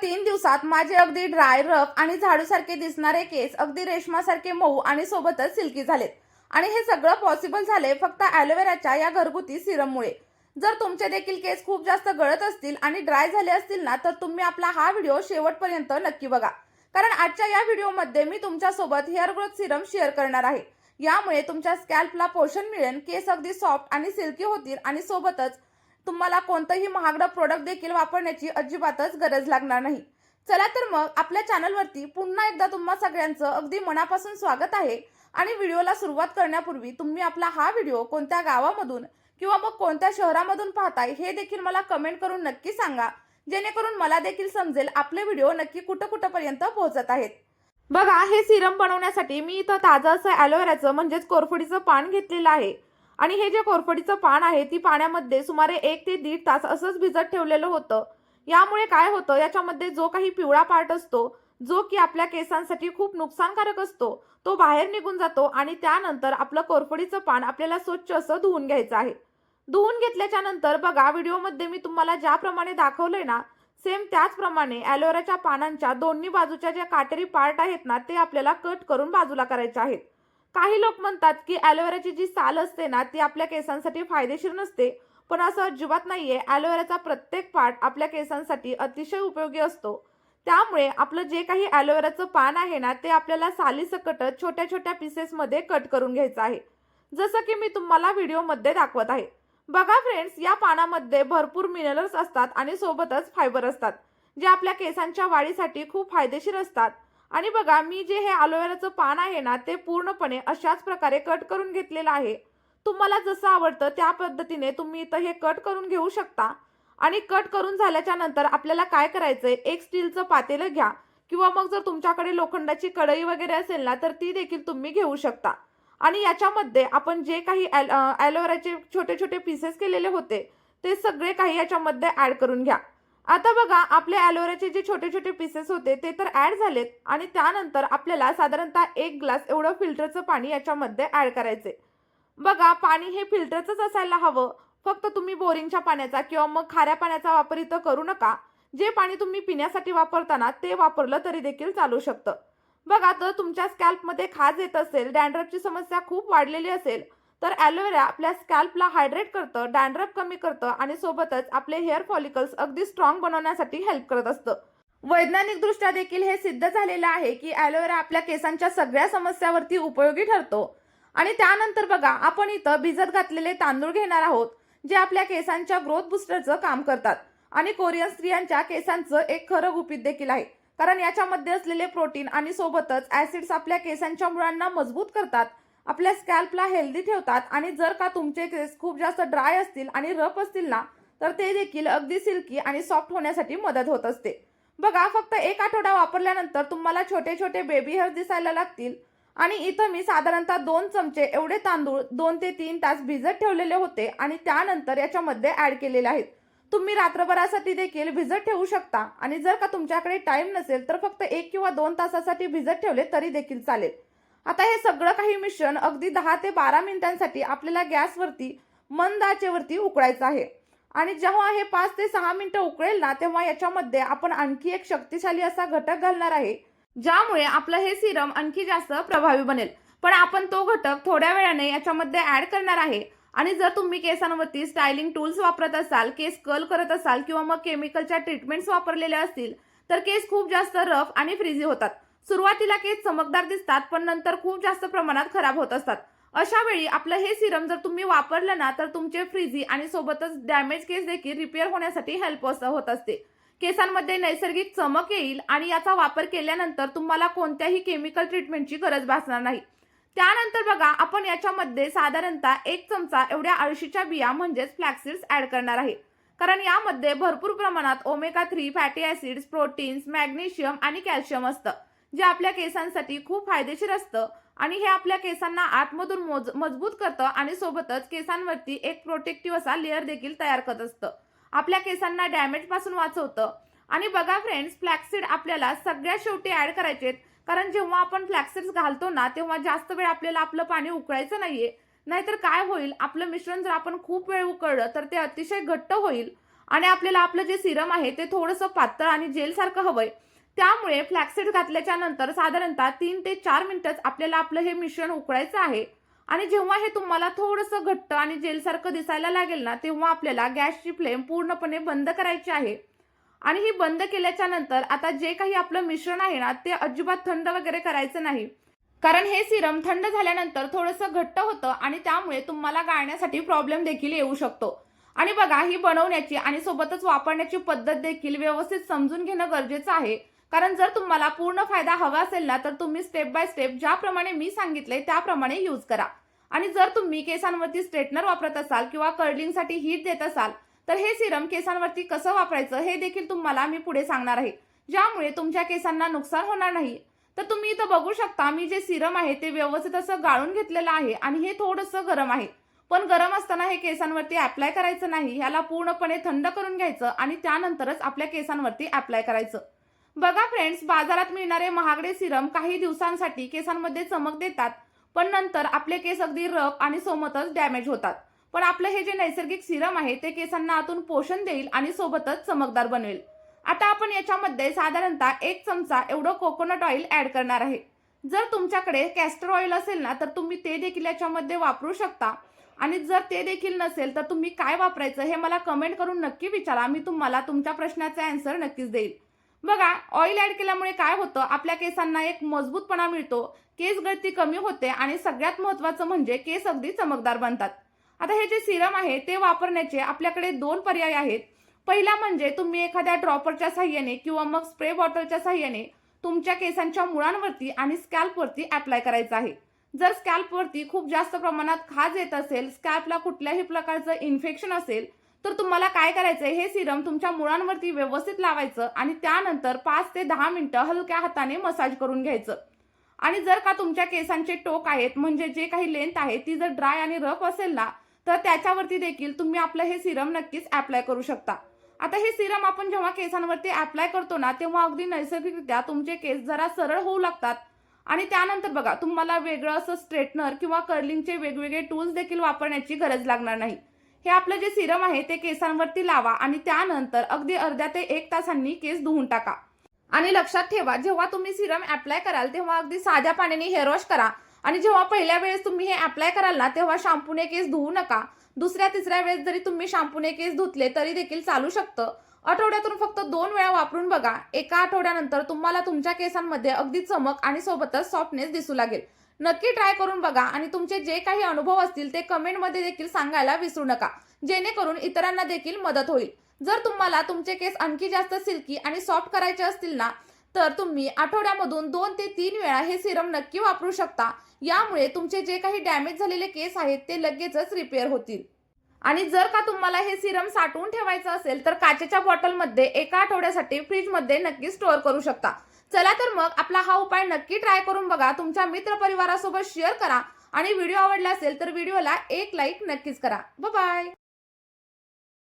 3 दिवसात माझे अगदी ड्राय, रफ आणि झाडूसारखे दिसणारे केस अगदी रेशमासारखे मऊ आणि सोबतच सिल्की झालेत. आणि हे सगळं पॉसिबल झाले फक्त ॲलोवेराच्या या घरगुती सिरममुळे. जर तुमचे देखील केस खूप जास्त गळत असतील आणि ड्राय झाले असतील ना, तर तुम्ही आपला हा व्हिडिओ शेवटपर्यंत नक्की बघा. कारण आजच्या या व्हिडिओमध्ये मी तुमच्यासोबत हेअर ग्रोथ सिरम शेअर करणार आहे. यामुळे तुमच्या स्कॅल्पला पोषण मिळेल, केस अगदी सॉफ्ट आणि सिल्की होतील आणि सोबतच तुम्हाला कोणतंही महागडं प्रोडक्ट देखील वापरण्याची अजिबातच गरज लागणार नाही. चला तर मग आपल्या चॅनलवरती पुन्हा एकदा तुम्हा सगळ्यांचं अगदी मनापासून स्वागत आहे. आणि व्हिडिओला सुरुवात करण्यापूर्वी तुम्ही आपला हा व्हिडिओ कोणत्या गावामधून किंवा मग कोणत्या शहरामधून पाहताय हे देखील मला कमेंट करून नक्की सांगा, जेणेकरून मला देखील समजेल आपले व्हिडिओ नक्की कुठपर्यंत पोहोचत आहेत. बघा, हे सिरम बनवण्यासाठी मी इथं ताजं असं ॲलोवेराचं म्हणजेच कोरफडीचं पान घेतलेलं आहे. आणि हे जे कोरफडीचं पान आहे ती पाण्यामध्ये सुमारे 1 ते 1.5 तास असंच भिजत ठेवलेलं होतं. यामुळे काय होतं, याच्यामध्ये जो काही पिवळा पार्ट असतो, जो की आपल्या केसांसाठी खूप नुकसानकारक असतो, तो बाहेर निघून जातो. आणि त्यानंतर आपलं कोरफडीचं पान आपल्याला स्वच्छ असं धुवून घ्यायचं आहे. धुवून घेतल्याच्या नंतर बघा, व्हिडिओमध्ये मी तुम्हाला ज्याप्रमाणे दाखवलंय ना, सेम त्याचप्रमाणे ॲलोवेराच्या पानांच्या दोन्ही बाजूच्या ज्या काटेरी पार्ट आहेत ना, ते आपल्याला कट करून बाजूला करायचे आहेत. काही लोक म्हणतात की ॲलोवेराची जी साल असते ना, ती आपल्या केसांसाठी फायदेशीर नसते, पण असं अजिबात नाहीये. ॲलोवेराचा प्रत्येक पार्ट आपल्या केसांसाठी अतिशय उपयोगी असतो. त्यामुळे आपलं जे काही ॲलोवेराचं पान आहे ना, ते आपल्याला सालीसकट छोट्या छोट्या पीसेसमध्ये कट करून घ्यायचं आहे, जसं की मी तुम्हाला व्हिडिओमध्ये दाखवत आहे. बघा फ्रेंड्स, या पानामध्ये भरपूर मिनरल्स असतात आणि सोबतच फायबर असतात, जे आपल्या केसांच्या वाढीसाठी खूप फायदेशीर असतात. आणि बघा, मी जे हे ॲलोवेराचं पान आहे ना, ते पूर्णपणे अशाच प्रकारे कट करून घेतलेलं आहे. तुम्हाला जसं आवडतं त्या पद्धतीने तुम्ही इथं हे कट करून घेऊ शकता. आणि कट करून झाल्याच्या नंतर आपल्याला काय करायचंय, एक स्टीलचं पातेलं घ्या किंवा मग जर तुमच्याकडे लोखंडाची कढई वगैरे असेल ना, तर ती देखील तुम्ही घेऊ शकता. आणि याच्यामध्ये आपण जे काही ॲलोवेराचे छोटे छोटे पीसेस केलेले होते, ते सगळे काही याच्यामध्ये ॲड करून घ्या. आता बघा, आपले ॲलोवेराचे जे छोटे छोटे पीसेस होते ते तर ॲड झालेत. आणि त्यानंतर आपल्याला साधारणतः 1 ग्लास एवढं फिल्टरचं पाणी याच्यामध्ये ॲड करायचे. बघा, पाणी हे फिल्टरचंच असायला हवं. फक्त तुम्ही बोरिंगच्या पाण्याचा किंवा मग खाऱ्या पाण्याचा वापर इथं करू नका. जे पाणी तुम्ही पिण्यासाठी वापरताना ते वापरलं तरी देखील चालू शकतं. बघा, तर तुमच्या स्कॅल्पमध्ये खाज येत असेल, डॅन्ड्रफची समस्या खूप वाढलेली असेल, तर ॲलोवेरा आपल्या स्कॅल्पला हायड्रेट करतं, डॅन्ड्रफ कमी करतं आणि सोबतच आपले हेअर फॉलिकल्स अगदी स्ट्रॉंग बनवण्यासाठी हेल्प करत असतं. वैज्ञानिकदृष्ट्या देखील हे सिद्ध झालेलं आहे की ॲलोवेरा आपल्या केसांच्या सगळ्या समस्यावरती उपयोगी ठरतो. आणि त्यानंतर बघा, आपण इथं भिजत घातलेले तांदूळ घेणार आहोत, जे आपल्या केसांच्या ग्रोथ बुस्टरचं काम करतात. आणि कोरियन स्त्रियांच्या केसांचं एक खरं गुपित देखील आहे, कारण याच्यामध्ये असलेले प्रोटीन आणि सोबतच ॲसिड्स आपल्या केसांच्या मुळांना मजबूत करतात, आपल्या स्कॅल्पला हेल्दी ठेवतात. आणि जर का तुमचे केस खूप जास्त ड्राय असतील आणि रफ असतील ना, तर ते देखील अगदी सिल्की आणि सॉफ्ट होण्यासाठी मदत होत असते. बघा, फक्त 1 आठवडा वापरल्यानंतर तुम्हाला छोटे छोटे बेबी हेअर दिसायला लागतील. आणि इथं मी साधारणतः 2 चमचे एवढे तांदूळ 2 ते 3 तास भिजत ठेवलेले होते आणि त्यानंतर याच्यामध्ये ॲड केलेले आहेत. तुम्ही रात्रभरासाठी देखील भिजत ठेवू शकता. आणि जर का तुमच्याकडे टाइम नसेल तर फक्त 1 किंवा 2 तासासाठी भिजत ठेवले तरी देखील चालेल. आता हे सगळं काही मिश्रण अगदी 10 ते 12 मिनिटांसाठी आपल्याला गॅसवरती मंद आचेवरती उकळायचं आहे. आणि जेव्हा हे 5 ते 6 मिनिटं उकळेल ना, तेव्हा याच्यामध्ये आपण आणखी एक शक्तिशाली असा घटक घालणार आहे, ज्यामुळे आपलं हे सिरम आणखी जास्त प्रभावी बनेल. पण आपण तो घटक थोड्या वेळाने याच्यामध्ये ॲड करणार आहे. आणि जर तुम्ही केसांवरती स्टायलिंग टूल्स वापरत असाल, केस कर्ल करत असाल किंवा मग केमिकलच्या ट्रीटमेंट्स वापरलेल्या असतील, तर केस खूप जास्त रफ आणि फ्रिझी होतात. सुरुवातीला केस चमकदार दिसतात, पण नंतर खूप जास्त प्रमाणात खराब होत असतात. अशा वेळी आपलं हे सिरम जर तुम्ही वापरलं ना, तर तुमचे फ्रिझी आणि सोबतच डॅमेज केस देखील रिपेअर होण्यासाठी हेल्प होत असते. केसांमध्ये नैसर्गिक चमक येईल आणि याचा वापर केल्यानंतर तुम्हाला कोणत्याही केमिकल ट्रीटमेंटची गरज भासणार नाही. त्यानंतर बघा, आपण याच्यामध्ये साधारणतः 1 चमचा एवढ्या अळशीच्या बिया म्हणजेच फ्लॅक्सीड्स ॲड करणार आहे. कारण यामध्ये भरपूर प्रमाणात omega 3 fatty acids, proteins, magnesium आणि कॅल्शियम असतं, जे आपल्या केसांसाठी खूप फायदेशीर असतं. आणि हे आपल्या केसांना आतमधून मजबूत करतं आणि सोबतच केसांवरती एक प्रोटेक्टिव्ह असा लेअर देखील तयार करत असतं, आपल्या केसांना डॅमेज पासून वाचवतं. आणि बघा फ्रेंड्स, फ्लॅक्सीड आपल्याला सगळ्यात शेवटी ॲड करायचे, कारण जेव्हा आपण फ्लॅक्सीड्स घालतो ना, तेव्हा जास्त वेळ आपल्याला आपलं पाणी उकळायचं नाहीये. नाहीतर काय होईल, आपलं मिश्रण जर आपण खूप वेळ उकळलं तर ते अतिशय घट्ट होईल आणि आपल्याला आपलं जे सिरम आहे ते थोडंसं पातळ आणि जेलसारखं हवंय. त्यामुळे फ्लॅक्ससीड घातल्याच्या नंतर साधारणतः 3 ते 4 मिनिटच आपल्याला आपलं हे मिश्रण उकळायचं आहे. आणि जेव्हा हे तुम्हाला थोडंसं घट्ट आणि जेलसारखं दिसायला लागेल ना, तेव्हा आपल्याला गॅसची फ्लेम पूर्णपणे बंद करायची आहे. आणि ही बंद केल्याच्या नंतर आता जे काही आपलं मिश्रण आहे ना, ते अजिबात थंड वगैरे करायचं नाही. कारण हे सिरम थंड झाल्यानंतर थोडंसं घट्ट होतं आणि त्यामुळे तुम्हाला गाळण्यासाठी प्रॉब्लेम देखील येऊ शकतो. आणि बघा, ही बनवण्याची आणि सोबतच वापरण्याची पद्धत देखील व्यवस्थित समजून घेणं गरजेचं आहे. कारण जर तुम्हाला पूर्ण फायदा हवा असेल ना, तर तुम्ही स्टेप बाय स्टेप ज्याप्रमाणे मी सांगितलंय त्याप्रमाणे यूज करा. आणि जर तुम्ही केसांवरती स्ट्रेटनर वापरत असाल किंवा कर्लिंगसाठी हीट देत असाल, तर हे सिरम केसांवरती कसं वापरायचं हे देखील तुम्हाला मी पुढे सांगणार आहे, ज्यामुळे तुमच्या केसांना नुकसान होणार नाही. तर तुम्ही इथं बघू शकता, मी जे सिरम आहे ते व्यवस्थित असं गाळून घेतलेलं आहे आणि हे थोडंसं गरम आहे. पण गरम असताना हे केसांवरती अप्लाय करायचं नाही. ह्याला पूर्णपणे थंड करून घ्यायचं आणि त्यानंतरच आपल्या केसांवरती अप्लाय करायचं. बघा फ्रेंड्स, बाजारात मिळणारे महागडे सिरम काही दिवसांसाठी केसांमध्ये चमक देतात, पण नंतर आपले केस अगदी रफ आणि सोमतच डॅमेज होतात. पण आपलं हे जे नैसर्गिक सिरम आहे ते केसांना आतून पोषण देईल आणि सोबतच चमकदार बनवेल. आता आपण याच्यामध्ये साधारणतः 1 चमचा एवढं कोकोनट ऑइल ऍड करणार आहे. जर तुमच्याकडे कॅस्टर ऑइल असेल ना, तर तुम्ही ते देखील याच्यामध्ये वापरू शकता. आणि जर ते देखील नसेल तर तुम्ही काय वापरायचं हे मला कमेंट करून नक्की विचारा. मी तुम्हाला तुमच्या प्रश्नाचा आन्सर नक्कीच देईल. बघा, ऑइल ऍड केल्यामुळे काय होतं, आपल्या केसांना एक मजबूतपणा मिळतो, केस गळती कमी होते आणि सगळ्यात महत्त्वाचं म्हणजे केस अगदी चमकदार बनतात. आता हे जे सिरम आहे ते वापरण्याचे आपल्याकडे 2 पर्याय आहेत. पहिला म्हणजे तुम्ही एखाद्या ड्रॉपरच्या साहाय्याने किंवा मग स्प्रे बॉटलच्या साहाय्याने तुमच्या केसांच्या मुळांवरती आणि स्कॅल्पवरती अप्लाय करायचं आहे. जर स्कॅल्पवरती खूप जास्त प्रमाणात खाज येत असेल, स्कॅल्पला कुठल्याही प्रकारचं इन्फेक्शन असेल, तर तुम्हाला काय करायचंय, हे सिरम तुमच्या मुळांवरती व्यवस्थित लावायचं आणि त्यानंतर 5 ते 10 मिनिटं हलक्या हाताने मसाज करून घ्यायचं. आणि जर का तुमच्या केसांचे टोक आहेत, म्हणजे जे काही लेंथ आहे ती जर ड्राय आणि रफ असेल ना, तर त्याच्यावरती देखील तुम्ही आपलं हे सिरम नक्कीच अप्लाय करू शकता. आता हे सिरम आपण जेव्हा केसांवरती अप्लाय करतो ना, तेव्हा अगदी नैसर्गिकरित्या तुमचे केस जरा सरळ होऊ लागतात. आणि त्यानंतर बघा, तुम्हाला वेगळं असं स्ट्रेटनर किंवा कर्लिंगचे वेगवेगळे टूल्स देखील वापरण्याची गरज लागणार नाही. हे आपलं जे सिरम आहे ते केसांवरती लावा आणि त्यानंतर अगदी अर्ध्या ते 1 तासांनी केस धुवून टाका. आणि लक्षात ठेवा, जेव्हा तुम्ही सिरम अप्लाय कराल तेव्हा अगदी साध्या पाण्याने हेअर वॉश करा. आणि जेव्हा पहिल्या वेळेस तुम्ही हे अप्लाय कराल ना, तेव्हा शॅम्पूने केस धुवू नका. दुसऱ्या तिसऱ्या वेळेस जरी तुम्ही शॅम्पूने केस धुतले तरी देखील चालू शकतं. आठवड्यातून फक्त 2 वेळा वापरून बघा. एका आठवड्यानंतर तुम्हाला तुमच्या केसांमध्ये अगदी चमक आणि सोबतच सॉफ्टनेस दिसू लागेल. नक्की ट्राय करून बघा आणि तुमचे जे काही अनुभव असतील ते कमेंटमध्ये देखील सांगायला विसरू नका, जेणेकरून इतरांना देखील मदत होईल. जर तुम्हाला तुमचे केस आणखी जास्त सिल्की आणि सॉफ्ट करायचे असतील ना, तर तुम्ही आठवड्यामधून 2 ते 3 वेळा हे सिरम नक्की वापरू शकता. यामुळे तुमचे जे काही डॅमेज झालेले केस आहेत ते लगेचच रिपेअर होतील. आणि जर का तुम्हाला हे सिरम साठवून ठेवायचं असेल तर काचेच्या बॉटलमध्ये एका आठवड्यासाठी फ्रीजमध्ये नक्की स्टोअर करू शकता. चला तर मग आपला हा उपाय नक्की ट्राय करून बघा. तुमच्या मित्रपरिवारासोबत शेअर करा आणि व्हिडिओ आवडला असेल तर व्हिडिओला एक लाईक नक्कीच करा. Bye bye.